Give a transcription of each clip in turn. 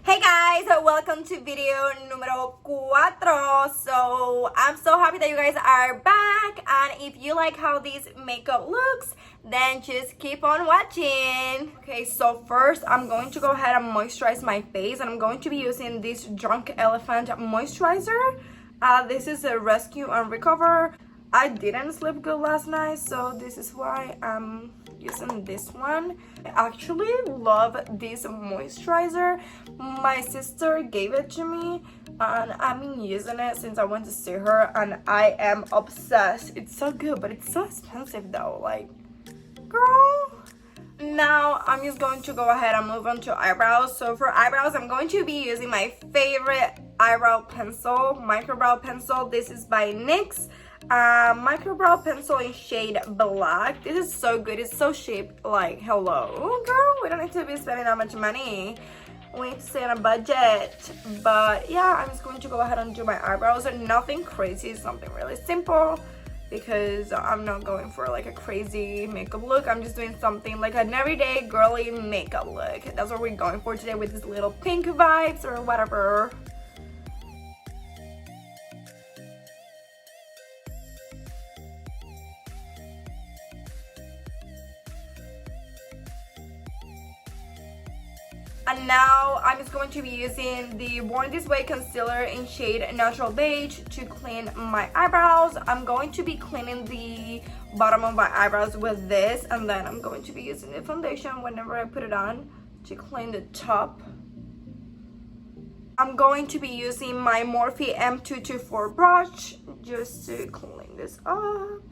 Hey guys, welcome to video numero 4. So I'm so happy that you guys are back, and if you like how this makeup looks, then just keep on watching. Okay, so first I'm going to go ahead and moisturize my face, and I'm going to be using this Drunk Elephant moisturizer. This is a Rescue and Recover. I didn't sleep good last night, so this is why I'm using this one. I actually love this moisturizer. My sister gave it to me and I've been using it since I went to see her, and I am obsessed. It's so good, but it's so expensive though, like, girl. Now I'm just going to go ahead and move on to eyebrows. So for eyebrows, I'm going to be using my favorite eyebrow pencil, microbrow pencil. This is by NYX. Microbrow pencil in shade Black. This is so good. It's so cheap. Like, hello, girl, we don't need to be spending that much money. We need to stay on a budget. But yeah, I'm just going to go ahead and do my eyebrows. Nothing crazy, something really simple, because I'm not going for like a crazy makeup look. I'm just doing something like an everyday girly makeup look. That's what we're going for today, with these little pink vibes or whatever. And now I'm just going to be using the Born This Way concealer in shade Natural Beige to clean my eyebrows. I'm going to be cleaning the bottom of my eyebrows with this, and then I'm going to be using the foundation whenever I put it on to clean the top. I'm going to be using my Morphe M224 brush just to clean this up.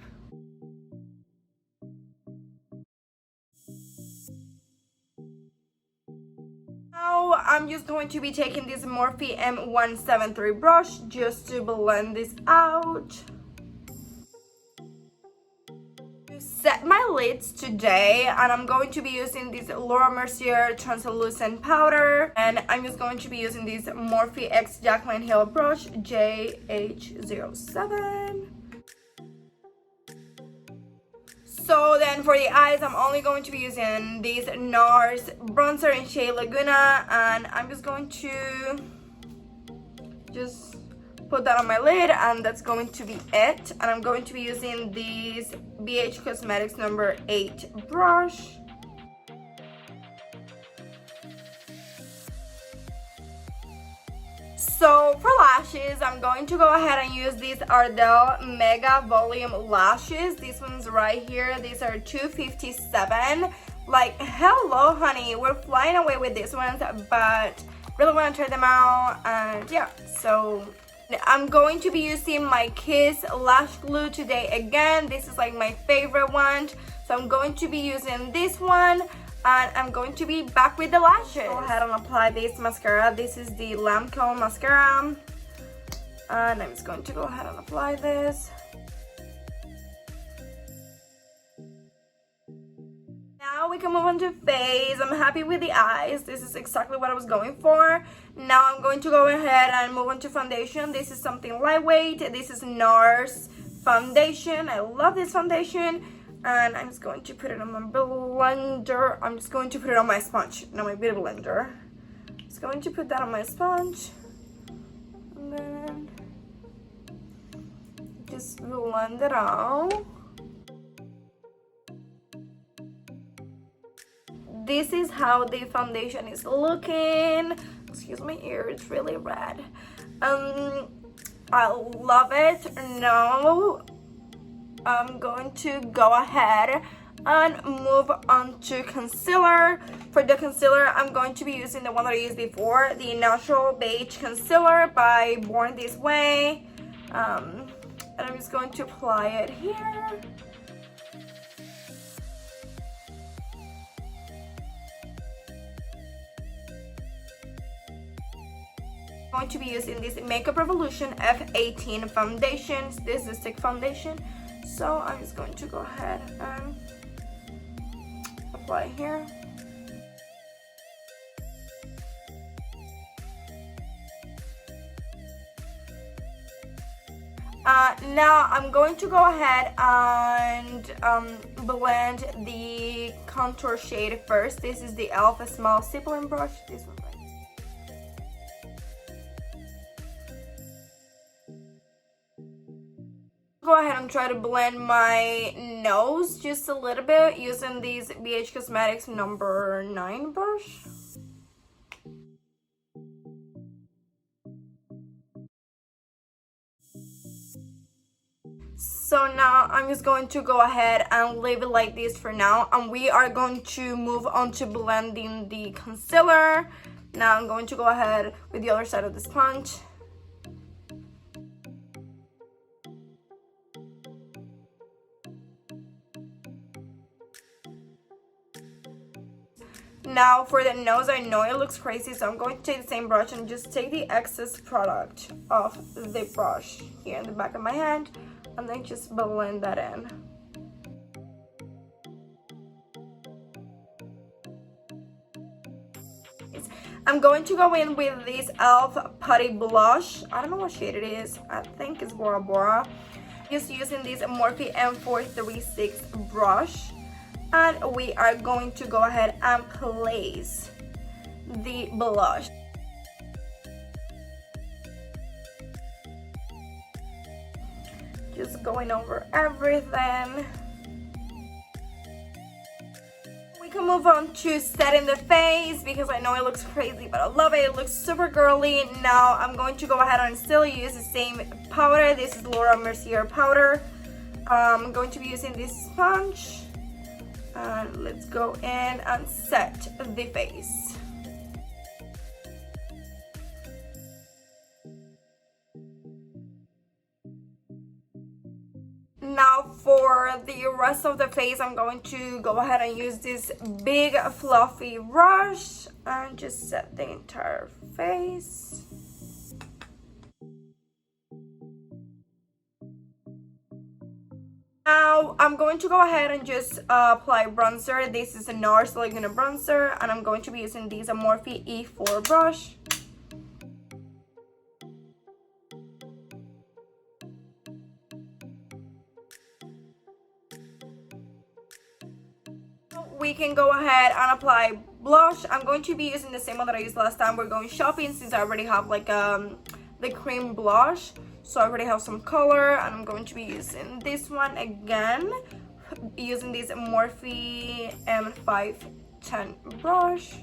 Now I'm just going to be taking this Morphe M173 brush just to blend this out. To set my lids today, and I'm going to be using this Mercier translucent powder, and I'm just going to be using this Morphe X Jaclyn Hill brush JH07. So then for the eyes, I'm only going to be using this NARS bronzer in shade Laguna, and I'm just going to just put that on my lid, and that's going to be it. And I'm going to be using this BH Cosmetics number 8 brush. So for lashes, I'm going to go ahead and use these ARDELL-MEGA volume lashes. These ones right here, these are $257. Like, hello honey, we're flying away with these ones, but really want to try them out. And yeah, so I'm going to be using my Kiss lash glue today again. This is like my favorite one, so I'm going to be using this one. And I'm going to be back with the lashes. Go ahead and apply this mascara. This is the Lancome mascara, and I'm just going to go ahead and apply this. Now we can move on to face. I'm happy with the eyes. This is exactly what I was going for. Now I'm going to go ahead and move on to foundation. This is something lightweight. This is NARS foundation. I love this foundation. And I'm just going to put it on my blender. I'm just going to put it on my sponge, not my beauty blender. Just going to put that on my sponge, and then just blend it out. This is how the foundation is looking. Excuse my ear, it's really red. I love it. Now I'm going to go ahead and move on to concealer. For the concealer, I'm going to be using the one that I used before, the Natural Beige Concealer by Born This Way. And I'm just going to apply it here. I'm going to be using this Makeup Revolution F18 foundation. This is a stick foundation. So I'm just going to go ahead and apply here. Now I'm going to go ahead and blend the contour shade first. This is the e.l.f. Small Stippling Brush. This one right. go ahead and try to blend my nose just a little bit using this BH Cosmetics number 9 brush. So now I'm just going to go ahead and leave it like this for now, and we are going to move on to blending the concealer. Now I'm going to go ahead with the other side of the sponge. Now for the nose, I know it looks crazy, so I'm going to take the same brush and just take the excess product off the brush here in the back of my hand, and then just blend that in. I'm going to go in with this e.l.f. Putty blush. I don't know what shade it is. I think it's Bora. Just using this Morphe M436 brush. And we are going to go ahead and place the blush. Just going over everything. We can move on to setting the face because I know it looks crazy, but I love it. It looks super girly. Now I'm going to go ahead and still use the same powder. This is Laura Mercier powder. I'm going to be using this sponge. And let's go in and set the face. Now for the rest of the face, I'm going to go ahead and use this big fluffy brush and just set the entire face. Now I'm going to go ahead and just apply bronzer. This is a NARS Laguna bronzer, and I'm going to be using this Morphe E4 brush. We can go ahead and apply blush. I'm going to be using the same one that I used last time. We're going shopping since I already have like the cream blush. So I already have some color, and I'm going to be using this one again, using this Morphe M510 brush.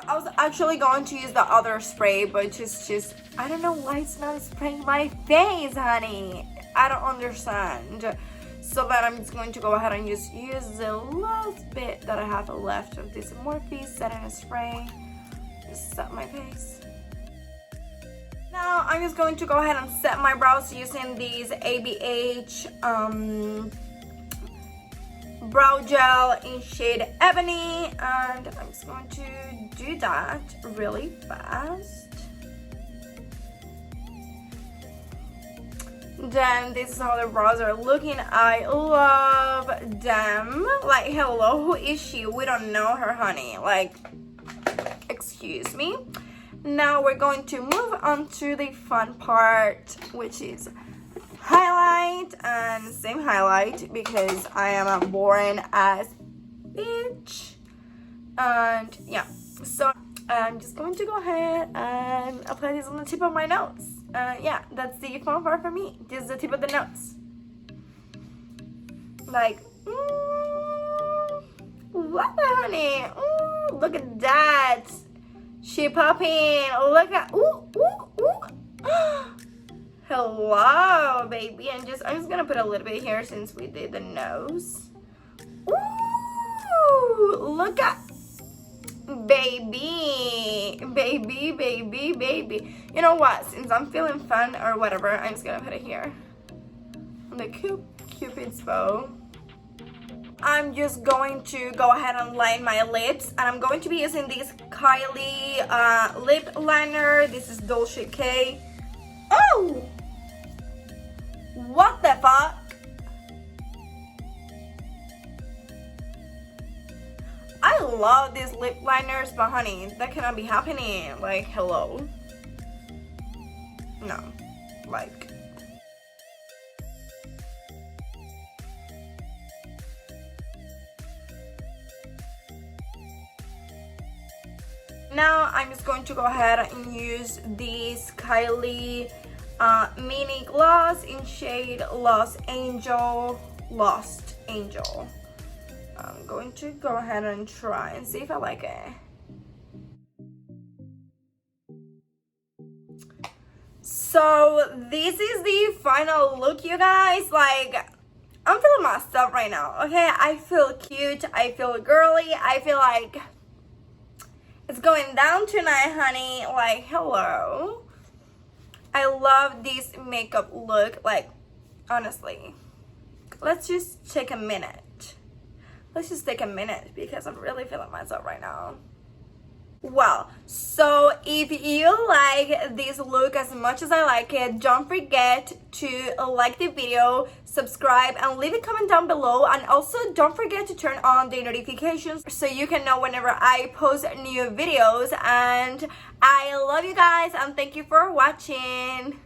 I was actually going to use the other spray, but just I don't know why it's not spraying my face, honey. I don't understand. So then I'm just going to go ahead and just use the last bit that I have left of this Morphe setting spray. Just set my face. Now I'm just going to go ahead and set my brows using these ABH brow gel in shade Ebony, and I'm just going to do that really fast. Then this is how the brows are looking. I love them. Like, hello, who is she? We don't know her, honey. Like, excuse me. Now we're going to move on to the fun part, which is highlight, and same highlight because I am a boring ass bitch. And yeah, so I'm just going to go ahead and apply this on the tip of my nose. Yeah, that's the fun part for me. This is the tip of the nose. Like, what the honey? Look at that. She popping. Look at, hello, baby. And I'm just gonna put a little bit here since we did the nose. Ooh, look at, baby. You know what? Since I'm feeling fun or whatever, I'm just gonna put it here on the Cupid's bow. I'm just going to go ahead and line my lips, and I'm going to be using this KYLIE lip liner. This is Dolce K. Oh! What the fuck? I love these lip liners, but honey, that cannot be happening. Like, hello? No. Like... Now I'm just going to go ahead and use this KYLIE mini gloss in shade Lost Angel. I'm going to go ahead and try and see if I like it. So this is the final look, you guys. Like, I'm feeling myself right now, okay? I feel cute, I feel girly, I feel like it's going down tonight, honey. Like, hello. I love this makeup look, like, honestly. Let's just take a minute. Let's just take a minute because I'm really feeling myself right now. Well, so if you like this look as much as I like it, don't forget to like the video, subscribe, and leave a comment down below. And also don't forget to turn on the notifications so you can know whenever I post new videos. And I love you guys and thank you for watching.